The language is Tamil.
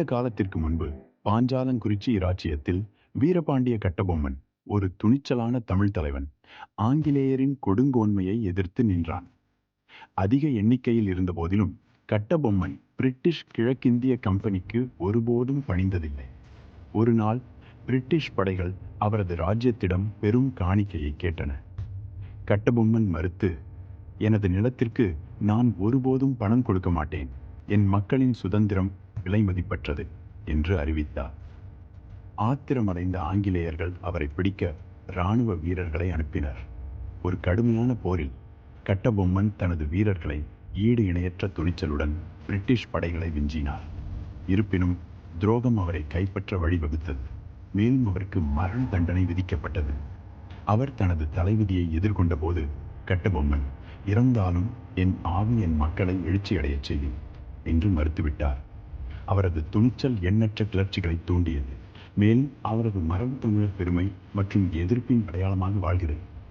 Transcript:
நீண்ட காலத்திற்கு முன்பு பாஞ்சாலங்குறிச்சி இராச்சியத்தில் வீரபாண்டிய கட்டபொம்மன் ஒரு துணிச்சலான தமிழ் தலைவன். ஆங்கிலேயரின் கொடுங்கோன்மையை எதிர்த்து நின்றான். அதிக எண்ணிக்கையில் இருந்தபோதிலும் கட்டபொம்மன் பிரிட்டிஷ் கிழக்கிந்திய கம்பெனிக்கு ஒருபோதும் பணிந்ததில்லை. ஒரு நாள் பிரிட்டிஷ் படைகள் அவரது ராஜ்யத்திடம் பெரும் காணிக்கையை கேட்டன. கட்டபொம்மன் மறுத்து, எனது நிலத்திற்கு நான் ஒருபோதும் பணம் கொடுக்க மாட்டேன், என் மக்களின் சுதந்திரம் விலை மதிப்பற்றது என்று அறிவித்தார். ஆத்திரமடைந்த ஆங்கிலேயர்கள் அவரை பிடிக்க இராணுவ வீரர்களை அனுப்பினர். ஒரு கடுமையான போரில் கட்டபொம்மன் தனது வீரர்களை ஈடு இணையற்ற துணிச்சலுடன் பிரிட்டிஷ் படைகளை விஞ்சினார். இருப்பினும் துரோகம் அவரை கைப்பற்ற வழிவகுத்தது. மேலும் அவருக்கு மரண தண்டனை விதிக்கப்பட்டது. அவர் தனது தலைவிதியை எதிர்கொண்ட போது கட்டபொம்மன், இறந்தாலும் என் ஆவி என் மக்களை எழுச்சியடையச் செய்யும் என்று மறுத்துவிட்டார். அவரது துணிச்சல் எண்ணற்ற கிளர்ச்சிகளை தூண்டியது. மேலும் அவரது மரபு தமிழர் பெருமை மற்றும் எதிர்ப்பின் அடையாளமாக வாழ்கிறது.